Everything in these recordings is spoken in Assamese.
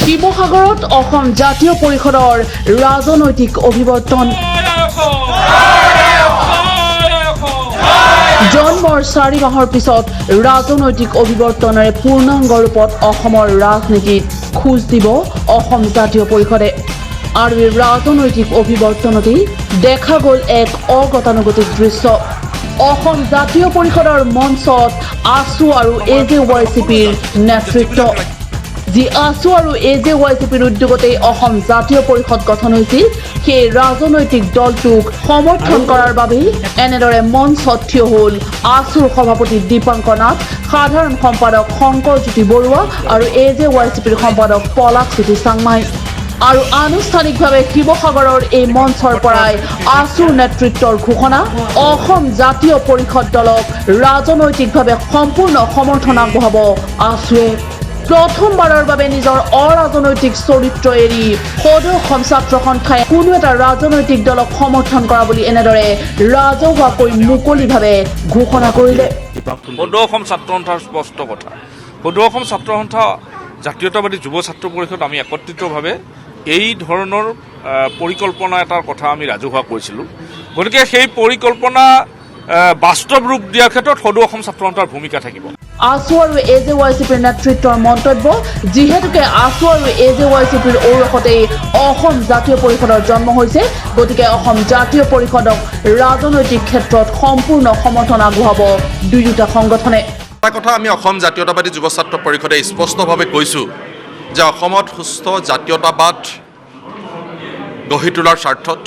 শিৱসাগৰত অসম জাতীয় পৰিষদৰ ৰাজনৈতিক অভিৱৰ্তন জন্মৰ 4 মাহৰ পিছত ৰাজনৈতিক অভিৱৰ্তনেৰে পূৰ্ণাংগ ৰূপত অসমৰ ৰাজনীতিত খোজ দিব অসম জাতীয় পৰিষদে আৰু এই ৰাজনৈতিক অভিৱৰ্তনতে দেখা গ'ল এক অগতানুগতিক দৃশ্য অসম জাতীয় পৰিষদৰ মঞ্চত আছু আৰু এজেৱাইচিপিৰ নেতৃত্ব যি আছু আৰু এজেৱাইচিপিৰ উদ্যোগতে অসম জাতীয় পৰিষদ গঠন হৈছিল সেই ৰাজনৈতিক দলটোক সমৰ্থন কৰাৰ বাবে এনেদৰে মঞ্চত থিয় হ'ল আছুৰ সভাপতি দীপাংকৰ নাথ সাধাৰণ সম্পাদক শংকৰজ্যোতি বৰুৱা আৰু এজেৱাইচিপিৰ সম্পাদক পলাশজ্যোতি চাংমাই আৰু আনুষ্ঠানিকভাৱে শিৱসাগৰৰ এই মঞ্চৰ পৰাই আছুৰ নেতৃত্বৰ ঘোষণা অসম জাতীয় পৰিষদ দলক ৰাজনৈতিকভাৱে সম্পূৰ্ণ সমৰ্থন আগবঢ়াব আছুৱে প্ৰথমবাৰৰ বাবে নিজৰ অৰাজনৈতিক চৰিত্ৰ এৰি সদৌ অসম ছাত্ৰ সন্থাই কোনো এটা ৰাজনৈতিক দলক সমৰ্থন কৰা বুলি এনেদৰে ৰাজহুৱাকৈ মুকলিভাৱে ঘোষণা কৰিলে সদৌ অসম ছাত্ৰ সন্থাৰ স্পষ্ট কথা সদৌ অসম ছাত্ৰ সন্থা জাতীয়তাবাদী যুৱ ছাত্ৰ পৰিষদ আমি একত্ৰিতভাৱে এই ধৰণৰ পৰিকল্পনা এটাৰ কথা আমি ৰাজহুৱা কৈছিলোঁ গতিকে সেই পৰিকল্পনা বাস্তৱ ৰূপ দিয়াৰ ক্ষেত্ৰত সদৌ অসম ছাত্ৰ সন্থাৰ ভূমিকা থাকিব আছু আৰু এজেৱাইচিপিৰ নেতৃত্বৰ মন্তব্য যিহেতুকে আছু আৰু এজেৱাইচিপিৰ ঔৰসতেই অসম জাতীয় পৰিষদৰ জন্ম হৈছে গতিকে অসম জাতীয় পৰিষদক ৰাজনৈতিক ক্ষেত্ৰত সম্পূৰ্ণ সমৰ্থন আগবঢ়াব দুয়োটা সংগঠনে এটা কথা আমি অসম জাতীয়তাবাদী যুৱ ছাত্ৰ পৰিষদে স্পষ্টভাৱে কৈছোঁ যে অসমত সুস্থ জাতীয়তাবাদ গঢ়ি তোলাৰ স্বাৰ্থত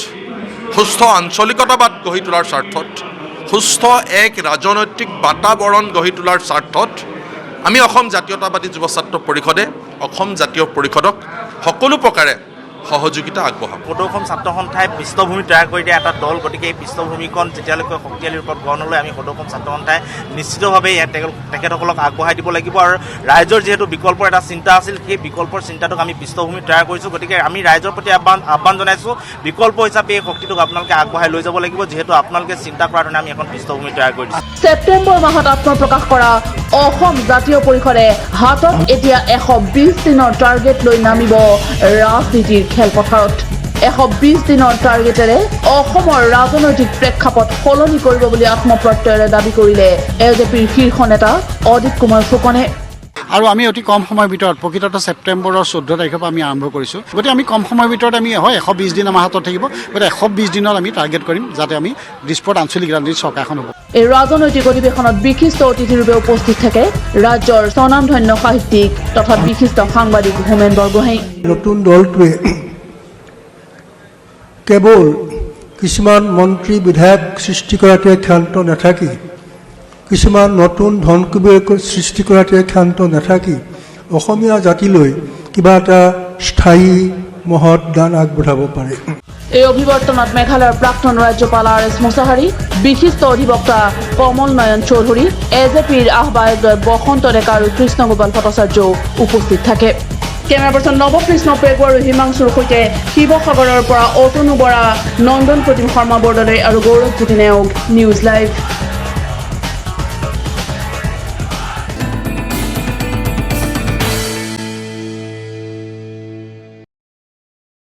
সুস্থ আঞ্চলিকতাবাদ গঢ়ি তোলাৰ স্বাৰ্থত সুস্থ এক ৰাজনৈতিক বাতাবৰণ গঢ়ি তোলাৰ স্বাৰ্থত আমি অসম জাতীয়তাবাদী যুৱ ছাত্ৰ পৰিষদে অসম জাতীয় পৰিষদক সকলো প্ৰকাৰে সহযোগিতা আগবঢ়াব সদৌ অসম ছাত্ৰ সন্থাই পৃষ্ঠভূমি তৈয়াৰ কৰি দিয়া এটা দল গতিকে এই পৃষ্ঠভূমিখন যেতিয়ালৈকে শক্তিশালী ৰূপত গঢ় নলয় আমি সদৌ অসম ছাত্ৰ সন্থাই নিশ্চিতভাৱে তেখেতসকলক আগবঢ়াই দিব লাগিব আৰু ৰাইজৰ যিহেতু বিকল্পৰ এটা চিন্তা আছিল সেই বিকল্পৰ চিন্তাটোক আমি পৃষ্ঠভূমি তৈয়াৰ কৰিছোঁ গতিকে আমি ৰাইজৰ প্ৰতি আহ্বান জনাইছোঁ বিকল্প হিচাপে এই শক্তিটোক আপোনালোকে আগবঢ়াই লৈ যাব লাগিব যিহেতু আপোনালোকে চিন্তা কৰাৰ ধৰণে আমি এখন পৃষ্ঠভূমি তৈয়াৰ কৰিছোঁ ছেপ্টেম্বৰ মাহত আত্মপ্ৰকাশ কৰা অসম জাতীয় পৰিষদে হাতত এতিয়া 120 দিনৰ টাৰ্গেট লৈ নামিব ৰাজনীতিৰ খেলপথাৰত 120 দিনৰ টাৰ্গেটেৰে অসমৰ ৰাজনৈতিক প্ৰেক্ষাপট সলনি কৰিব বুলি আত্মপ্ৰত্যয়েৰে দাবী কৰিলে এজেপিৰ শীৰ্ষ নেতা অদিত কুমাৰ ফুকনে আৰু আমি অতি কম সময়ৰ ভিতৰত প্ৰকৃততে ছেপ্টেম্বৰৰ 14 তাৰিখৰ পৰা আমি আৰম্ভ কৰিছোঁ গতিকে আমি কম সময়ৰ ভিতৰত আমি হয় 120 দিন আমাৰ হাতত থাকিব গতিকে 120 দিনত আমি টাৰ্গেট কৰিম যাতে আমি ডিস্পট আঞ্চলিক ৰাজনীতি চৰকাৰখন হ'ব এই ৰাজনৈতিক অধিৱেশনত বিশিষ্ট অতিথিৰূপে উপস্থিত থাকে ৰাজ্যৰ স্বনামধন্য সাহিত্যিক তথা বিশিষ্ট সাংবাদিক হোমেন বৰগোহাঁই নতুন দলটোৱে কেৱল কিছুমান মন্ত্ৰী বিধায়ক সৃষ্টি কৰাটোৱে ক্ষান্ত নাথাকি কিছুমান নতুন ধনকুবেৰ সৃষ্টি কৰাটোৱে ক্ষান্ত নাথাকি অসমীয়া জাতিলৈ কিবা এটা স্থায়ী মহৎ দান আগবঢ়াব পাৰে এই অভিৱৰ্তনত মেঘালয়ৰ প্ৰাক্তন ৰাজ্যপাল আৰ.এছ. মোছাহাৰী বিশিষ্ট অধিবক্তা কমল নয়ন চৌধুৰী এজেপিৰ আহ্বায়ক বসন্ত ডেকা আৰু কৃষ্ণগোপাল ভট্টাচাৰ্যও উপস্থিত থাকে কেমেৰা পাৰ্চন নৱকৃষ্ণ পেগু আৰু হিমাংশুৰ সৈতে শিৱসাগৰৰ পৰা অতনু বৰা নন্দন প্ৰতিম শৰ্মা বৰদলৈ আৰু গৌৰৱজ্যোতি নেওগ নিউজ লাইভ